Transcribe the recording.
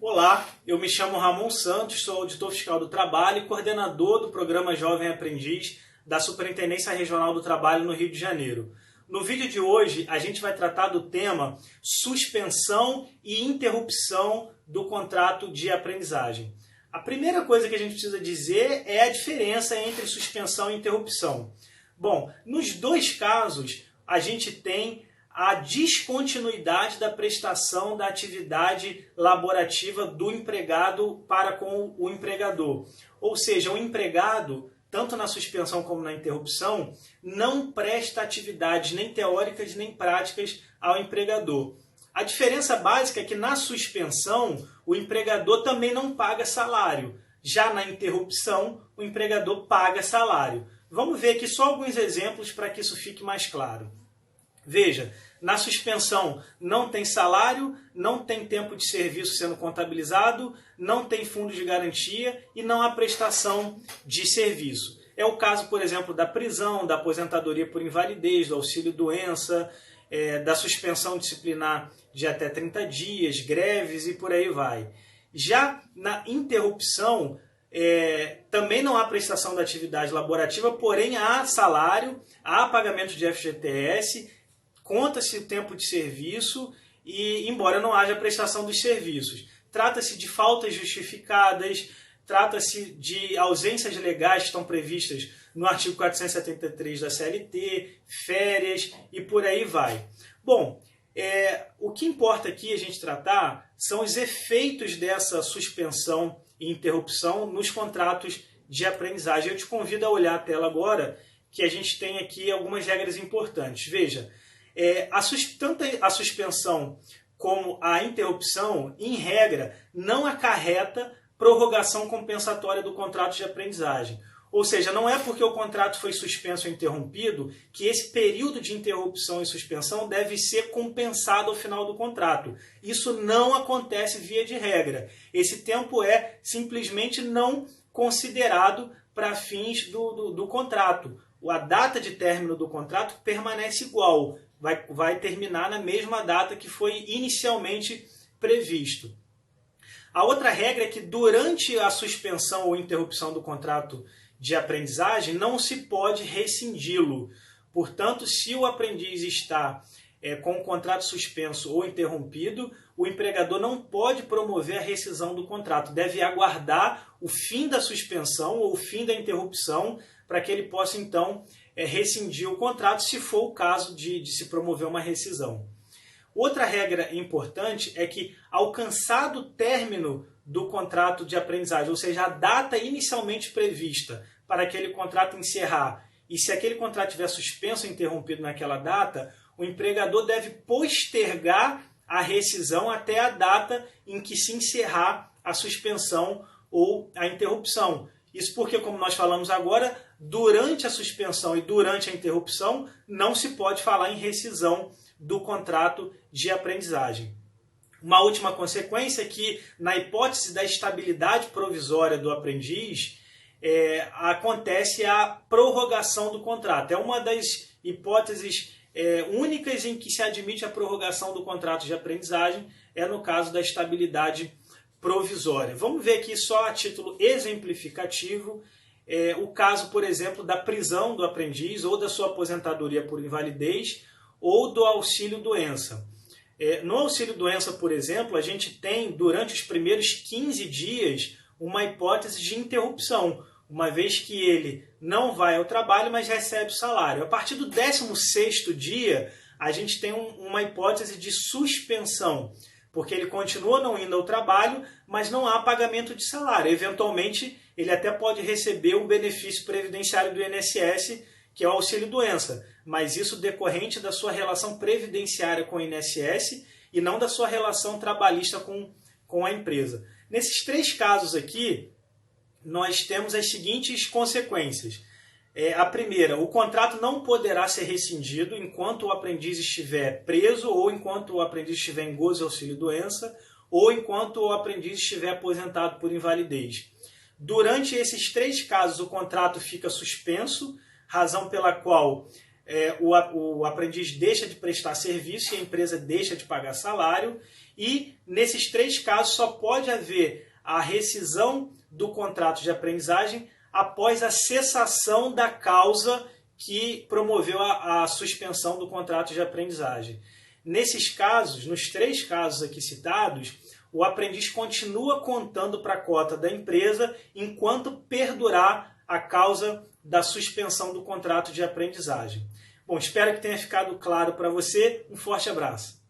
Olá, eu me chamo Ramon Santos, sou auditor fiscal do trabalho e coordenador do programa Jovem Aprendiz da Superintendência Regional do Trabalho no Rio de Janeiro. No vídeo de hoje, a gente vai tratar do tema suspensão e interrupção do contrato de aprendizagem. A primeira coisa que a gente precisa dizer é a diferença entre suspensão e interrupção. Bom, nos dois casos, a gente tem a descontinuidade da prestação da atividade laborativa do empregado para com o empregador. Ou seja, o empregado, tanto na suspensão como na interrupção, não presta atividades nem teóricas nem práticas ao empregador. A diferença básica é que na suspensão, o empregador também não paga salário. Já na interrupção, o empregador paga salário. Vamos ver aqui só alguns exemplos para que isso fique mais claro. Veja, na suspensão não tem salário, não tem tempo de serviço sendo contabilizado, não tem fundo de garantia e não há prestação de serviço. É o caso, por exemplo, da prisão, da aposentadoria por invalidez, do auxílio-doença, da suspensão disciplinar de até 30 dias, greves e por aí vai. Já na interrupção, também não há prestação da atividade laborativa, porém há salário, há pagamento de FGTS, conta-se o tempo de serviço e, embora não haja prestação dos serviços. Trata-se de faltas justificadas, trata-se de ausências legais que estão previstas no artigo 473 da CLT, férias e por aí vai. Bom, o que importa aqui a gente tratar são os efeitos dessa suspensão e interrupção nos contratos de aprendizagem. Eu te convido a olhar a tela agora, que a gente tem aqui algumas regras importantes. Veja, tanto a suspensão como a interrupção, em regra, não acarreta prorrogação compensatória do contrato de aprendizagem. Ou seja, não é porque o contrato foi suspenso ou interrompido que esse período de interrupção e suspensão deve ser compensado ao final do contrato. Isso não acontece via de regra. Esse tempo é simplesmente não considerado para fins do contrato. A data de término do contrato permanece igual. Vai terminar na mesma data que foi inicialmente previsto. A outra regra é que durante a suspensão ou interrupção do contrato de aprendizagem não se pode rescindi-lo. Portanto, se o aprendiz está com o contrato suspenso ou interrompido, o empregador não pode promover a rescisão do contrato. Deve aguardar o fim da suspensão ou o fim da interrupção para que ele possa, então, rescindir o contrato, se for o caso de se promover uma rescisão. Outra regra importante é que, alcançado o término do contrato de aprendizagem, ou seja, a data inicialmente prevista para aquele contrato encerrar, e se aquele contrato estiver suspenso ou interrompido naquela data, o empregador deve postergar a rescisão até a data em que se encerrar a suspensão ou a interrupção. Isso porque, como nós falamos agora, durante a suspensão e durante a interrupção não se pode falar em rescisão do contrato de aprendizagem. Uma última consequência é que, na hipótese da estabilidade provisória do aprendiz, acontece a prorrogação do contrato. É uma das hipóteses únicas em que se admite a prorrogação do contrato de aprendizagem, é no caso da estabilidade provisória. Vamos ver aqui só a título exemplificativo o caso, por exemplo, da prisão do aprendiz ou da sua aposentadoria por invalidez ou do auxílio-doença. No auxílio-doença, por exemplo, a gente tem, durante os primeiros 15 dias, uma hipótese de interrupção, uma vez que ele não vai ao trabalho, mas recebe o salário. A partir do 16º dia, a gente tem uma hipótese de suspensão, porque ele continua não indo ao trabalho, mas não há pagamento de salário. Eventualmente, ele até pode receber um benefício previdenciário do INSS, que é o auxílio-doença, mas isso decorrente da sua relação previdenciária com o INSS e não da sua relação trabalhista com a empresa. Nesses três casos aqui, nós temos as seguintes consequências. A primeira, o contrato não poderá ser rescindido enquanto o aprendiz estiver preso ou enquanto o aprendiz estiver em gozo de auxílio-doença ou enquanto o aprendiz estiver aposentado por invalidez. Durante esses três casos, o contrato fica suspenso, razão pela qual o aprendiz deixa de prestar serviço e a empresa deixa de pagar salário. E nesses 3 casos só pode haver a rescisão do contrato de aprendizagem após a cessação da causa que promoveu a suspensão do contrato de aprendizagem. Nesses casos, nos 3 casos aqui citados, o aprendiz continua contando para a cota da empresa enquanto perdurar a causa da suspensão do contrato de aprendizagem. Bom, espero que tenha ficado claro para você. Um forte abraço.